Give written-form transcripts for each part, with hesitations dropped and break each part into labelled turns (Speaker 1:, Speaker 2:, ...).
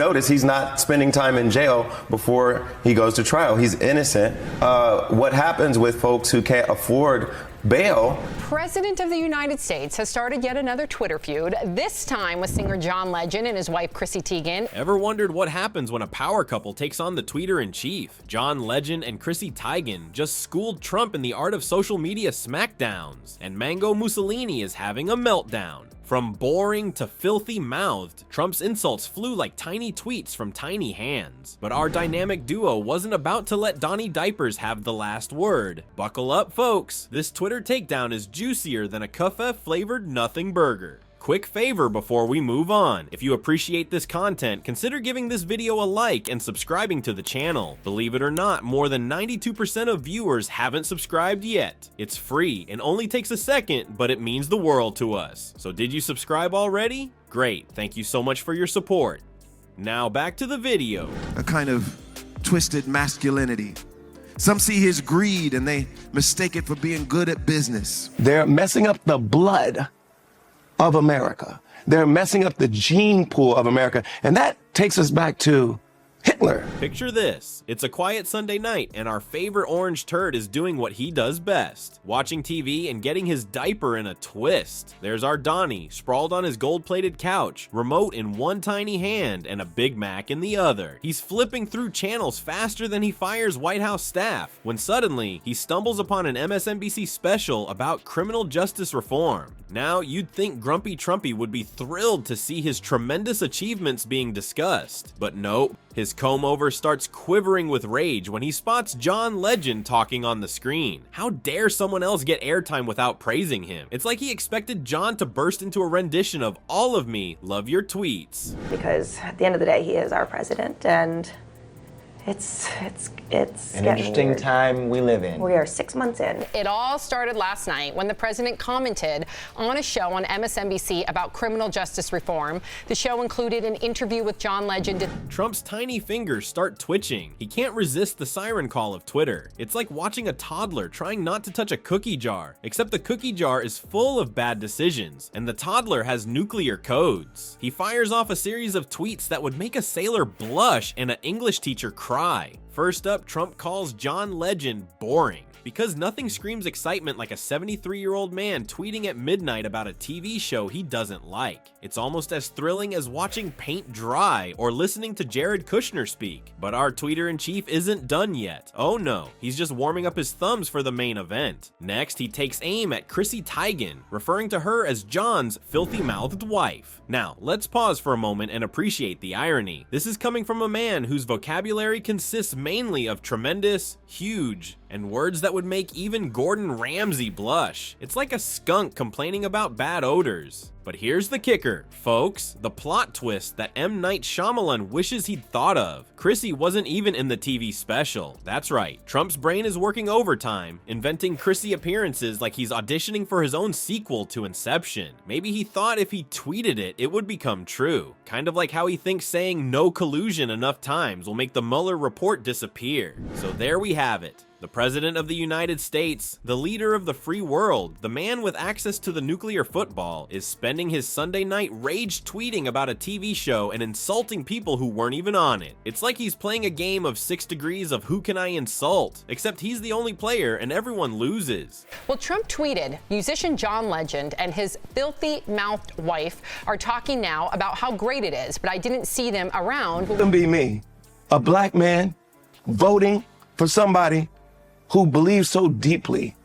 Speaker 1: notice he's not spending time in jail before he goes to trial. He's innocent. What happens with folks who can't afford bail?
Speaker 2: President of the United States has started yet another Twitter feud, this time with singer John Legend and his wife Chrissy Teigen.
Speaker 3: Ever wondered what happens when a power couple takes on the tweeter-in-chief? John Legend and Chrissy Teigen just schooled Trump in the art of social media smackdowns, and Mango Mussolini is having a meltdown. From boring to filthy-mouthed, Trump's insults flew like tiny tweets from tiny hands. But our dynamic duo wasn't about to let Donnie Diapers have the last word. Buckle up, folks. This Twitter takedown is juicier than a Kaffe-flavored nothing burger. Quick favor before we move on. If you appreciate this content, consider giving this video a like and subscribing to the channel. Believe it or not, more than 92% of viewers haven't subscribed yet. It's free and only takes a second, but it means the world to us. So did you subscribe already? Great, thank you so much for your support. Now back to the video.
Speaker 4: A kind of twisted masculinity. Some see his greed and they mistake it for being good at business.
Speaker 1: They're messing up the blood of America. They're messing up the gene pool of America. And that takes us back to Hitler.
Speaker 3: Picture this. It's a quiet Sunday night and our favorite orange turd is doing what he does best, watching TV and getting his diaper in a twist. There's our Donnie, sprawled on his gold-plated couch, remote in one tiny hand and a Big Mac in the other. He's flipping through channels faster than he fires White House staff, when suddenly he stumbles upon an MSNBC special about criminal justice reform. Now, you'd think Grumpy Trumpy would be thrilled to see his tremendous achievements being discussed, but nope. His comb-over starts quivering with rage when he spots John Legend talking on the screen. How dare someone else get airtime without praising him? It's like he expected John to burst into a rendition of "All of Me, Love Your Tweets."
Speaker 5: Because at the end of the day, he is our president, and it's
Speaker 6: an interesting time we live in.
Speaker 5: We are 6 months in.
Speaker 2: It all started last night when the president commented on a show on MSNBC about criminal justice reform. The show included an interview with John Legend.
Speaker 3: Trump's tiny fingers start twitching. He can't resist the siren call of Twitter. It's like watching a toddler trying not to touch a cookie jar, except the cookie jar is full of bad decisions, and the toddler has nuclear codes. He fires off a series of tweets that would make a sailor blush and an English teacher cry. First up, Trump calls John Legend boring. Because nothing screams excitement like a 73-year-old man tweeting at midnight about a TV show he doesn't like. It's almost as thrilling as watching paint dry or listening to Jared Kushner speak. But our tweeter-in-chief isn't done yet. Oh no, he's just warming up his thumbs for the main event. Next, he takes aim at Chrissy Teigen, referring to her as John's filthy-mouthed wife. Now, let's pause for a moment and appreciate the irony. This is coming from a man whose vocabulary consists mainly of tremendous, huge, and words that would make even Gordon Ramsay blush. It's like a skunk complaining about bad odors. But here's the kicker, folks, the plot twist that M. Night Shyamalan wishes he'd thought of. Chrissy wasn't even in the TV special. That's right, Trump's brain is working overtime, inventing Chrissy appearances like he's auditioning for his own sequel to Inception. Maybe he thought if he tweeted it, it would become true. Kind of like how he thinks saying no collusion enough times will make the Mueller report disappear. So there we have it. The President of the United States, the leader of the free world, the man with access to the nuclear football, is spending his Sunday night rage tweeting about a TV show and insulting people who weren't even on it. It's like he's playing a game of 6 degrees of who can I insult, except he's the only player and everyone loses.
Speaker 2: Well, Trump tweeted, musician John Legend and his filthy-mouthed wife are talking now about how great it is, but I didn't see them around.
Speaker 1: Wouldn't be me, a black man, voting for somebody who believes so deeply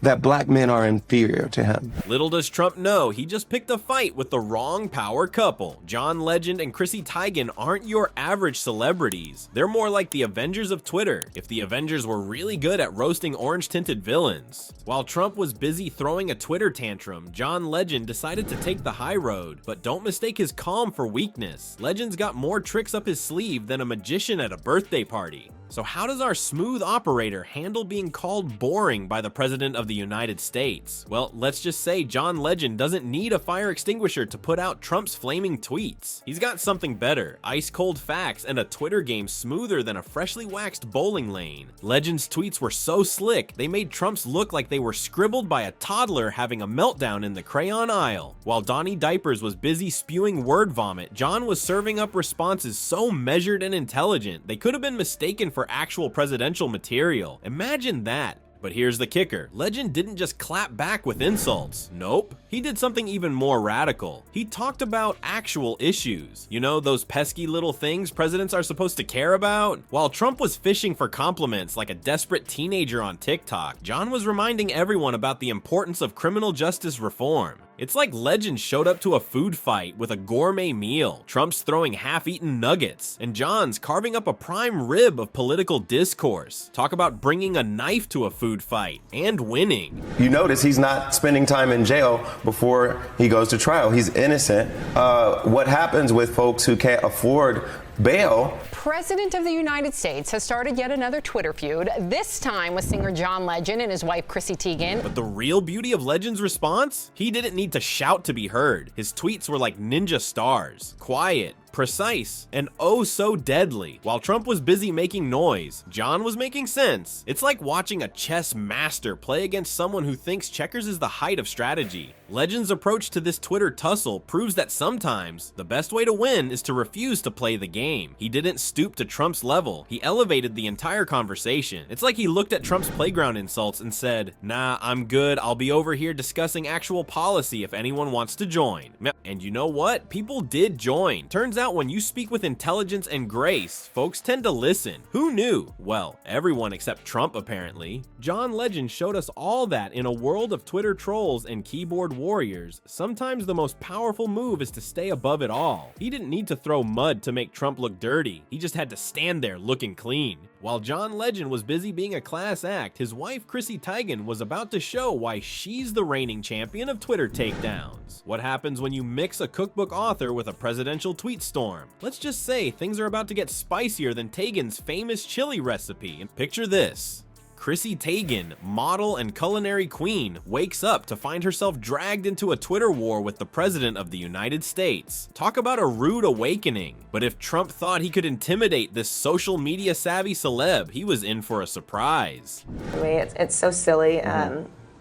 Speaker 1: that black men are inferior to him.
Speaker 3: Little does Trump know, he just picked a fight with the wrong power couple. John Legend and Chrissy Teigen aren't your average celebrities. They're more like the Avengers of Twitter, if the Avengers were really good at roasting orange-tinted villains. While Trump was busy throwing a Twitter tantrum, John Legend decided to take the high road. But don't mistake his calm for weakness. Legend's got more tricks up his sleeve than a magician at a birthday party. So how does our smooth operator handle being called boring by the President of the United States? Well, let's just say John Legend doesn't need a fire extinguisher to put out Trump's flaming tweets. He's got something better, ice-cold facts and a Twitter game smoother than a freshly waxed bowling lane. Legend's tweets were so slick, they made Trump's look like they were scribbled by a toddler having a meltdown in the crayon aisle. While Donnie Diapers was busy spewing word vomit, John was serving up responses so measured and intelligent, they could have been mistaken for actual presidential material. Imagine that. But here's the kicker. Legend didn't just clap back with insults. Nope. He did something even more radical. He talked about actual issues. You know, those pesky little things presidents are supposed to care about? While Trump was fishing for compliments like a desperate teenager on TikTok, John was reminding everyone about the importance of criminal justice reform. It's like Legend showed up to a food fight with a gourmet meal, Trump's throwing half-eaten nuggets, and John's carving up a prime rib of political discourse. Talk about bringing a knife to a food fight and winning.
Speaker 1: You notice he's not spending time in jail before he goes to trial. He's innocent. What happens with folks who can't afford bail?
Speaker 2: President of the United States has started yet another Twitter feud, this time with singer John Legend and his wife Chrissy Teigen.
Speaker 3: But the real beauty of Legend's response? He didn't need to shout to be heard. His tweets were like ninja stars, quiet, precise, and oh so deadly. While Trump was busy making noise, John was making sense. It's like watching a chess master play against someone who thinks checkers is the height of strategy. Legend's approach to this Twitter tussle proves that sometimes the best way to win is to refuse to play the game. He didn't stoop to Trump's level. He elevated the entire conversation. It's like he looked at Trump's playground insults and said, "Nah, I'm good. I'll be over here discussing actual policy if anyone wants to join." And you know what? People did join. Turns out when you speak with intelligence and grace, folks tend to listen. Who knew? Well, everyone except Trump apparently. John Legend showed us all that in a world of Twitter trolls and keyboard warriors, sometimes the most powerful move is to stay above it all. He didn't need to throw mud to make Trump look dirty. He just had to stand there looking clean. While John Legend was busy being a class act, his wife Chrissy Teigen was about to show why she's the reigning champion of Twitter takedowns. What happens when you mix a cookbook author with a presidential tweet storm? Let's just say things are about to get spicier than Teigen's famous chili recipe. And picture this. Chrissy Teigen, model and culinary queen, wakes up to find herself dragged into a Twitter war with the President of the United States. Talk about a rude awakening. But if Trump thought he could intimidate this social media savvy celeb, he was in for a surprise.
Speaker 5: I mean, it's so silly.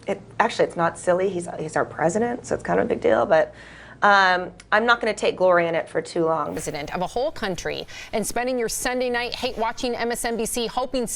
Speaker 5: It's not silly. He's our president, so it's kind of a big deal, but I'm not going to take glory in it for too long.
Speaker 2: President of a whole country and spending your Sunday night hate watching MSNBC hoping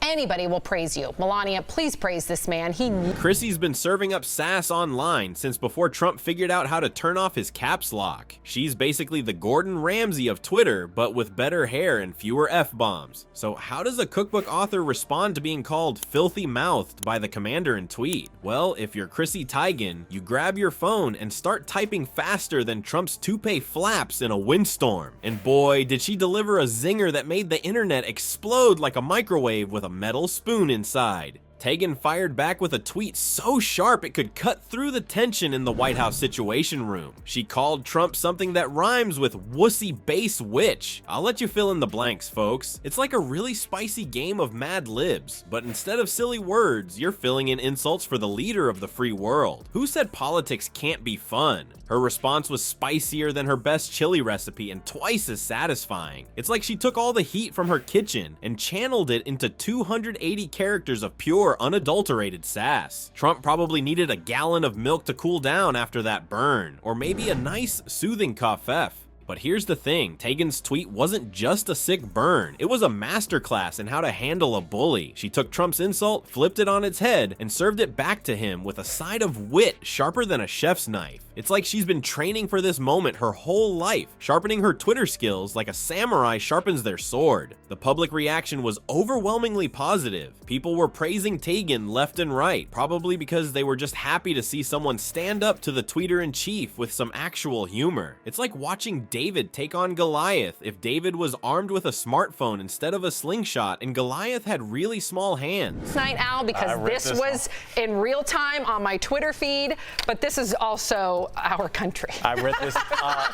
Speaker 2: anybody will praise you. Melania, please praise this man.
Speaker 3: Chrissy's been serving up sass online since before Trump figured out how to turn off his caps lock. She's basically the Gordon Ramsay of Twitter, but with better hair and fewer F-bombs. So how does a cookbook author respond to being called filthy-mouthed by the commander in tweet? Well, if you're Chrissy Teigen, you grab your phone and start typing faster than Trump's toupee flaps in a windstorm. And boy, did she deliver a zinger that made the internet explode like a microwave with a metal spoon inside. Teigen fired back with a tweet so sharp it could cut through the tension in the White House Situation Room. She called Trump something that rhymes with wussy base witch. I'll let you fill in the blanks, folks. It's like a really spicy game of Mad Libs, but instead of silly words, you're filling in insults for the leader of the free world. Who said politics can't be fun? Her response was spicier than her best chili recipe and twice as satisfying. It's like she took all the heat from her kitchen and channeled it into 280 characters of pure, unadulterated sass. Trump probably needed a gallon of milk to cool down after that burn, or maybe a nice, soothing kafef. But here's the thing, Teigen's tweet wasn't just a sick burn, it was a masterclass in how to handle a bully. She took Trump's insult, flipped it on its head, and served it back to him with a side of wit sharper than a chef's knife. It's like she's been training for this moment her whole life, sharpening her Twitter skills like a samurai sharpens their sword. The public reaction was overwhelmingly positive. People were praising Teigen left and right, probably because they were just happy to see someone stand up to the tweeter-in-chief with some actual humor. It's like watching David take on Goliath if David was armed with a smartphone instead of a slingshot and Goliath had really small hands.
Speaker 2: Night, Al, because this was in real time on my Twitter feed, but this is also our country.
Speaker 6: I read this.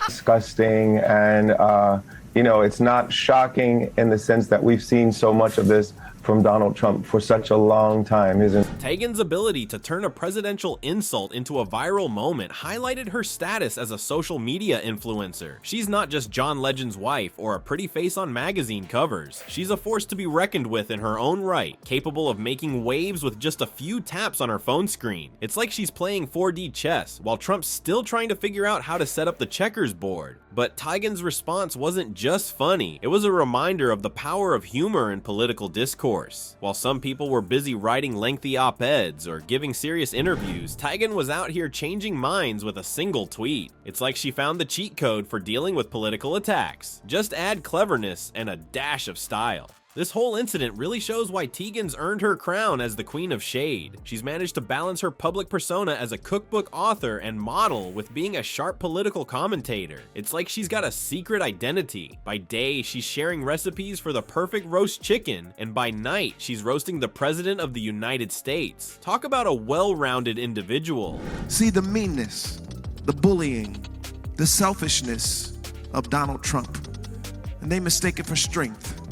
Speaker 7: Disgusting and
Speaker 1: it's not shocking in the sense that we've seen so much of this from Donald Trump for such a long time, isn't it?
Speaker 3: Teigen's ability to turn a presidential insult into a viral moment highlighted her status as a social media influencer. She's not just John Legend's wife or a pretty face on magazine covers. She's a force to be reckoned with in her own right, capable of making waves with just a few taps on her phone screen. It's like she's playing 4D chess, while Trump's still trying to figure out how to set up the checkers board. But Teigen's response wasn't just funny, it was a reminder of the power of humor in political discourse. While some people were busy writing lengthy op-eds or giving serious interviews, Teigen was out here changing minds with a single tweet. It's like she found the cheat code for dealing with political attacks. Just add cleverness and a dash of style. This whole incident really shows why Teigen's earned her crown as the Queen of Shade. She's managed to balance her public persona as a cookbook author and model with being a sharp political commentator. It's like she's got a secret identity. By day, she's sharing recipes for the perfect roast chicken, and by night, she's roasting the President of the United States. Talk about a well-rounded individual.
Speaker 4: See the meanness, the bullying, the selfishness of Donald Trump, and they mistake it for strength.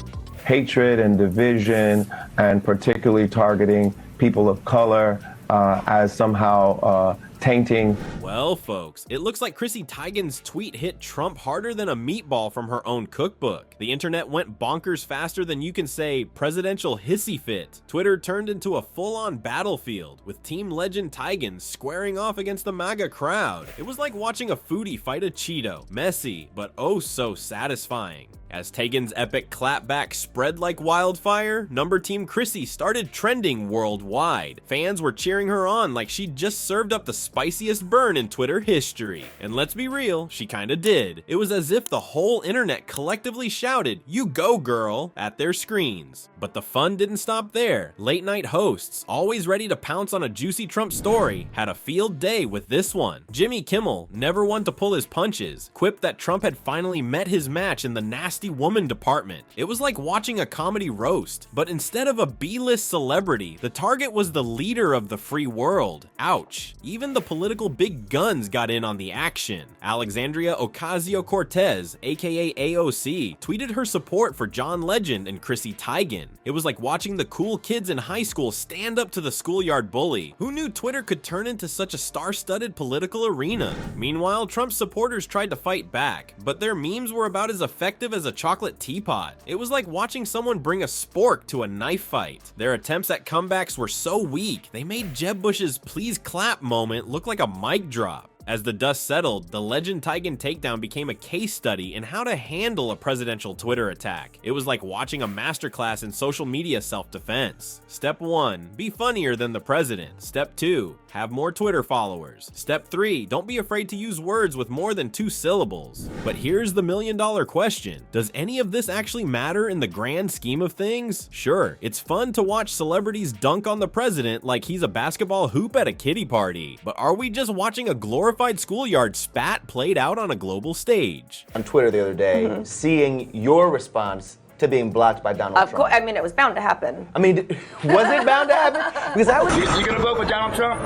Speaker 1: Hatred and division, and particularly targeting people of color as somehow tainting.
Speaker 3: Well, folks, it looks like Chrissy Teigen's tweet hit Trump harder than a meatball from her own cookbook. The internet went bonkers faster than you can say presidential hissy fit. Twitter turned into a full-on battlefield, with Team Legend Teigen squaring off against the MAGA crowd. It was like watching a foodie fight a Cheeto. Messy, but oh so satisfying. As Teigen's epic clapback spread like wildfire, number team Chrissy started trending worldwide. Fans were cheering her on like she'd just served up the spiciest burn in Twitter history. And let's be real, she kinda did. It was as if the whole internet collectively shouted, "You go, girl," at their screens. But the fun didn't stop there. Late night hosts, always ready to pounce on a juicy Trump story, had a field day with this one. Jimmy Kimmel, never one to pull his punches, quipped that Trump had finally met his match in the nasty woman department. It was like watching a comedy roast, but instead of a B-list celebrity, the target was the leader of the free world. Ouch. Even the political big guns got in on the action. Alexandria Ocasio-Cortez, aka AOC, tweeted her support for John Legend and Chrissy Teigen. It was like watching the cool kids in high school stand up to the schoolyard bully. Who knew Twitter could turn into such a star-studded political arena? Meanwhile, Trump's supporters tried to fight back, but their memes were about as effective as a chocolate teapot. It was like watching someone bring a spork to a knife fight. Their attempts at comebacks were so weak, they made Jeb Bush's "please clap" moment look like a mic drop. As the dust settled, the Legend Teigen takedown became a case study in how to handle a presidential Twitter attack. It was like watching a masterclass in social media self-defense. Step 1, be funnier than the president. Step 2, have more Twitter followers. Step 3, don't be afraid to use words with more than 2 syllables. But here's the million-dollar question. Does any of this actually matter in the grand scheme of things? Sure, it's fun to watch celebrities dunk on the president like he's a basketball hoop at a kiddie party. But are we just watching a glorified schoolyard spat played out on a global stage?
Speaker 6: On Twitter the other day, seeing your response to being blocked by Donald Trump.
Speaker 5: Of course, I mean, it was bound to happen.
Speaker 6: I mean, was it bound to happen? Because I was.
Speaker 7: You gonna vote for Donald Trump?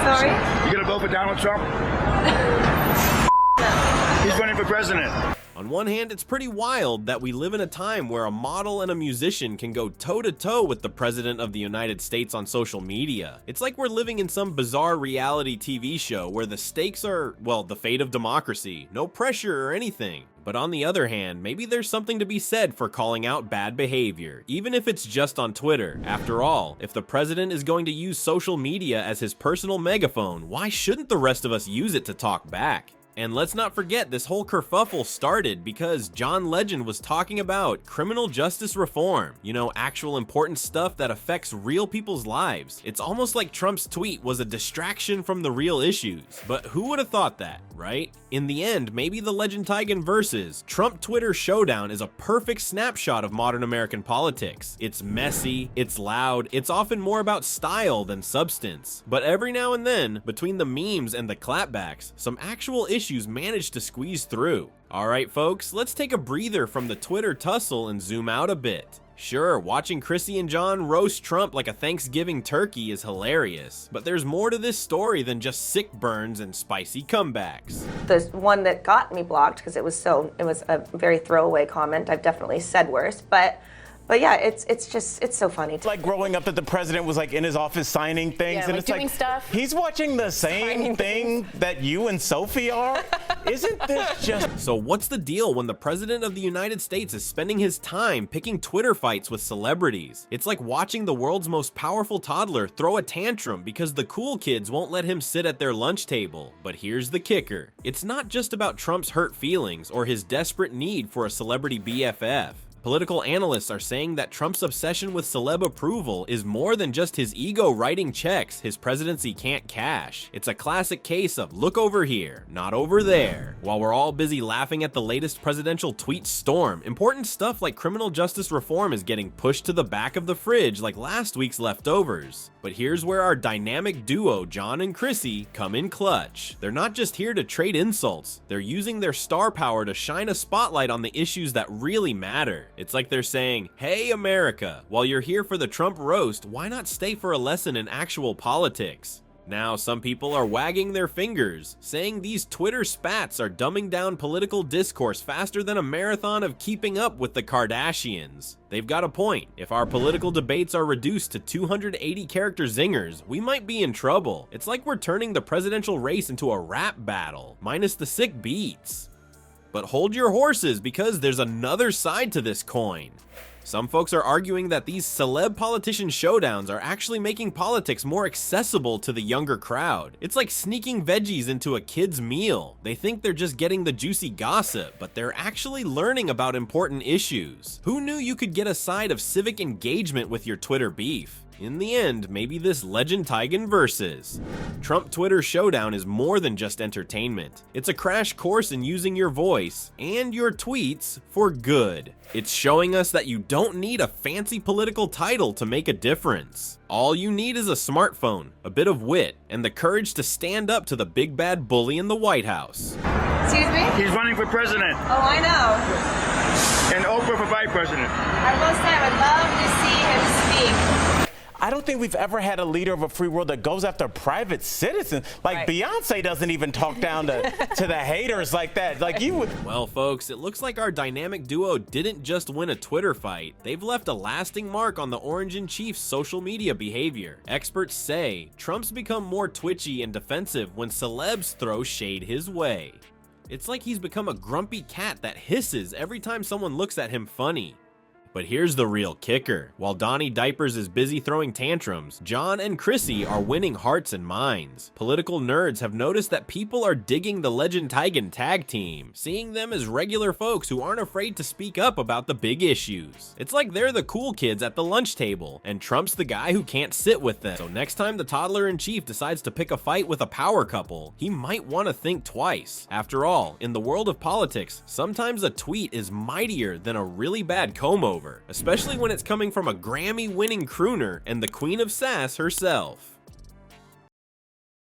Speaker 5: Sorry?
Speaker 7: You gonna vote for Donald Trump? He's running for president.
Speaker 3: On one hand, it's pretty wild that we live in a time where a model and a musician can go toe-to-toe with the President of the United States on social media. It's like we're living in some bizarre reality TV show where the stakes are, well, the fate of democracy. No pressure or anything. But on the other hand, maybe there's something to be said for calling out bad behavior, even if it's just on Twitter. After all, if the president is going to use social media as his personal megaphone, why shouldn't the rest of us use it to talk back? And let's not forget, this whole kerfuffle started because John Legend was talking about criminal justice reform. You know, actual important stuff that affects real people's lives. It's almost like Trump's tweet was a distraction from the real issues. But who would have thought that, right? In the end, maybe the Legend Teigen versus Trump Twitter showdown is a perfect snapshot of modern American politics. It's messy, it's loud, it's often more about style than substance. But every now and then, between the memes and the clapbacks, some actual issues manage to squeeze through. Alright folks, let's take a breather from the Twitter tussle and zoom out a bit. Sure, watching Chrissy and John roast Trump like a Thanksgiving turkey is hilarious, but there's more to this story than just sick burns and spicy comebacks.
Speaker 5: The one that got me blocked, because it was a very throwaway comment. I've definitely said worse, but yeah, it's so funny.
Speaker 8: It's like growing up that the president was like in his office signing things,
Speaker 2: Yeah,
Speaker 8: and
Speaker 2: like
Speaker 8: it's
Speaker 2: doing
Speaker 8: like
Speaker 2: stuff.
Speaker 8: he's watching the same
Speaker 2: Signing
Speaker 8: thing that you and Sophie are. Isn't this just?
Speaker 3: So what's the deal when the president of the United States is spending his time picking Twitter fights with celebrities? It's like watching the world's most powerful toddler throw a tantrum because the cool kids won't let him sit at their lunch table. But here's the kicker. It's not just about Trump's hurt feelings or his desperate need for a celebrity BFF. Political analysts are saying that Trump's obsession with celeb approval is more than just his ego writing checks his presidency can't cash. It's a classic case of look over here, not over there. While we're all busy laughing at the latest presidential tweet storm, important stuff like criminal justice reform is getting pushed to the back of the fridge like last week's leftovers. But here's where our dynamic duo, John and Chrissy, come in clutch. They're not just here to trade insults, they're using their star power to shine a spotlight on the issues that really matter. It's like they're saying, hey America, while you're here for the Trump roast, why not stay for a lesson in actual politics? Now, some people are wagging their fingers, saying these Twitter spats are dumbing down political discourse faster than a marathon of keeping up with the Kardashians. They've got a point. If our political debates are reduced to 280 character zingers, we might be in trouble. It's like we're turning the presidential race into a rap battle, minus the sick beats. But hold your horses, because there's another side to this coin. Some folks are arguing that these celeb politician showdowns are actually making politics more accessible to the younger crowd. It's like sneaking veggies into a kid's meal. They think they're just getting the juicy gossip, but they're actually learning about important issues. Who knew you could get a side of civic engagement with your Twitter beef? In the end, maybe this Legend Teigen versus Trump Twitter showdown is more than just entertainment. It's a crash course in using your voice and your tweets for good. It's showing us that you don't need a fancy political title to make a difference. All you need is a smartphone, a bit of wit, and the courage to stand up to the big bad bully in the White House.
Speaker 5: Excuse me?
Speaker 7: He's running for president
Speaker 5: Oh, I know.
Speaker 7: and Oprah for vice president.
Speaker 5: I will say I would love to see him speak.
Speaker 8: I don't think we've ever had a leader of a free world that goes after private citizens. Like
Speaker 2: Right.
Speaker 8: Beyonce doesn't even talk down to the haters like that. Like you would.
Speaker 3: Well, folks, it looks like our dynamic duo didn't just win a Twitter fight. They've left a lasting mark on the Orange and Chief's social media behavior. Experts say Trump's become more twitchy and defensive when celebs throw shade his way. It's like he's become a grumpy cat that hisses every time someone looks at him funny. But here's the real kicker. While Donnie Diapers is busy throwing tantrums, John and Chrissy are winning hearts and minds. Political nerds have noticed that people are digging the Legend Teigen tag team, seeing them as regular folks who aren't afraid to speak up about the big issues. It's like they're the cool kids at the lunch table, and Trump's the guy who can't sit with them. So next time the toddler-in-chief decides to pick a fight with a power couple, he might want to think twice. After all, in the world of politics, sometimes a tweet is mightier than a really bad comb-over, especially when it's coming from a Grammy-winning crooner and the Queen of Sass herself.